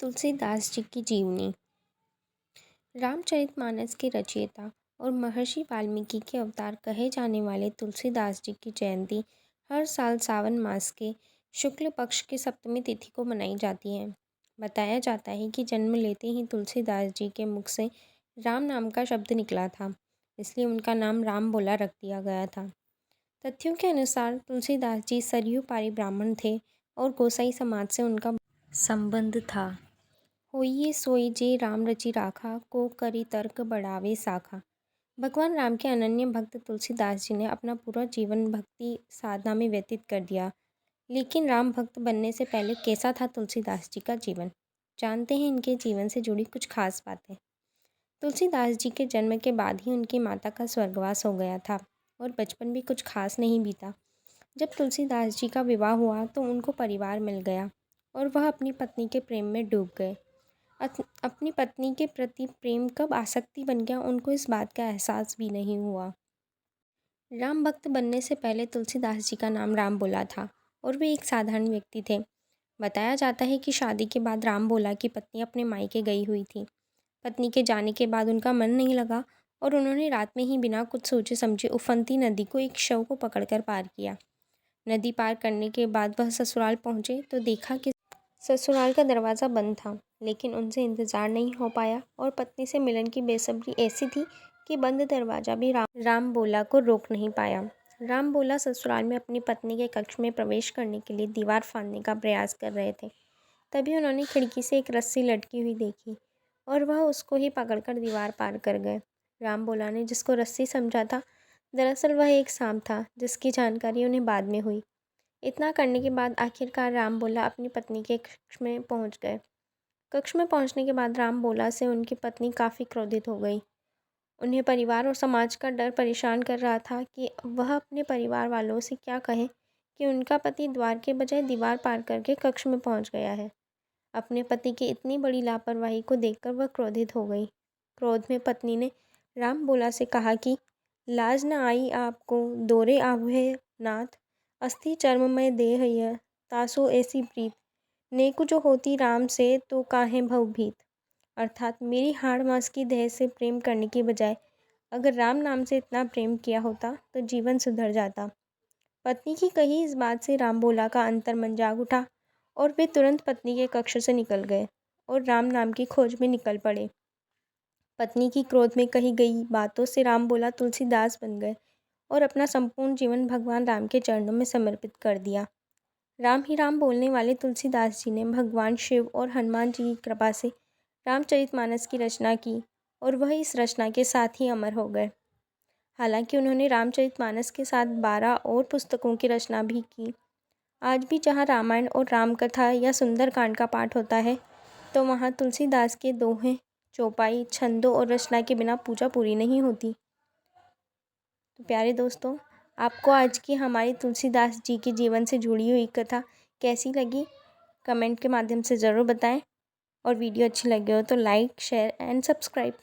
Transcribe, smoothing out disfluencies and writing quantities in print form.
तुलसीदास जी की जीवनी। रामचरितमानस के रचयिता और महर्षि वाल्मीकि के अवतार कहे जाने वाले तुलसीदास जी की जयंती हर साल सावन मास के शुक्ल पक्ष की सप्तमी तिथि को मनाई जाती है। बताया जाता है कि जन्म लेते ही तुलसीदास जी के मुख से राम नाम का शब्द निकला था, इसलिए उनका नाम राम बोला रख दिया गया था। तथ्यों के अनुसार तुलसीदास जी सरयू पारी ब्राह्मण थे और गोसाई समाज से उनका संबंध था। होइए सोई जे राम रचि राखा, को करी तर्क बढ़ावे साखा। भगवान राम के अनन्य भक्त तुलसीदास जी ने अपना पूरा जीवन भक्ति साधना में व्यतीत कर दिया। लेकिन राम भक्त बनने से पहले कैसा था तुलसीदास जी का जीवन? जानते हैं इनके जीवन से जुड़ी कुछ खास बातें। तुलसीदास जी के जन्म के बाद ही उनकी माता का स्वर्गवास हो गया था और बचपन भी कुछ खास नहीं बीता। जब तुलसीदास जी का विवाह हुआ तो उनको परिवार मिल गया और वह अपनी पत्नी के प्रेम में डूब गए। अपनी पत्नी के प्रति प्रेम कब आसक्ति बन गया, उनको इस बात का एहसास भी नहीं हुआ। राम भक्त बनने से पहले तुलसीदास जी का नाम राम बोला था और वे एक साधारण व्यक्ति थे। बताया जाता है कि शादी के बाद राम बोला की पत्नी अपने मायके गई हुई थी। पत्नी के जाने के बाद उनका मन नहीं लगा और उन्होंने रात में ही बिना कुछ सोचे समझे उफनती नदी को एक शव को पकड़कर पार किया। नदी पार करने के बाद वह ससुराल पहुंचे तो देखा कि ससुराल का दरवाज़ा बंद था, लेकिन उनसे इंतज़ार नहीं हो पाया और पत्नी से मिलन की बेसब्री ऐसी थी कि बंद दरवाज़ा भी राम बोला को रोक नहीं पाया। राम बोला ससुराल में अपनी पत्नी के कक्ष में प्रवेश करने के लिए दीवार फाड़ने का प्रयास कर रहे थे। तभी उन्होंने खिड़की से एक रस्सी लटकी हुई देखी और वह उसको ही पकड़कर दीवार पार कर गए। राम बोला ने जिसको रस्सी समझा था, दरअसल वह एक सांप था, जिसकी जानकारी उन्हें बाद में हुई। इतना करने के बाद आखिरकार राम बोला अपनी पत्नी के कक्ष में पहुंच गए। कक्ष में पहुंचने के बाद राम बोला से उनकी पत्नी काफ़ी क्रोधित हो गई। उन्हें परिवार और समाज का डर परेशान कर रहा था कि वह अपने परिवार वालों से क्या कहे कि उनका पति द्वार के बजाय दीवार पार करके कक्ष में पहुंच गया है। अपने पति की इतनी बड़ी लापरवाही को देखकर वह क्रोधित हो गई। क्रोध में पत्नी ने राम बोला से कहा कि लाज न आई आपको, दोरे आभे नाथ, अस्थि चर्ममय देह यह, तासो ऐसी प्रीत, नेकु जो होती राम से तो काहे भवभीत। अर्थात मेरी हाड़ मांस की देह से प्रेम करने की बजाय अगर राम नाम से इतना प्रेम किया होता तो जीवन सुधर जाता। पत्नी की कही इस बात से राम बोला का अंतर्मन जाग उठा और वे तुरंत पत्नी के कक्ष से निकल गए और राम नाम की खोज में निकल पड़े। पत्नी की क्रोध में कही गई बातों से राम बोला तुलसीदास बन गए और अपना संपूर्ण जीवन भगवान राम के चरणों में समर्पित कर दिया। राम ही राम बोलने वाले तुलसीदास जी ने भगवान शिव और हनुमान जी की कृपा से रामचरितमानस की रचना की और वह इस रचना के साथ ही अमर हो गए। हालांकि उन्होंने रामचरितमानस के साथ 12 और पुस्तकों की रचना भी की। आज भी जहाँ रामायण और रामकथा या सुंदरकांड का पाठ होता है तो वहाँ तुलसीदास के दोहे, चौपाई, छंदों और रचना के बिना पूजा पूरी नहीं होती। तो प्यारे दोस्तों, आपको आज की हमारी तुलसीदास जी के जीवन से जुड़ी हुई कथा कैसी लगी, कमेंट के माध्यम से ज़रूर बताएं और वीडियो अच्छी लगी हो तो लाइक, शेयर एंड सब्सक्राइब।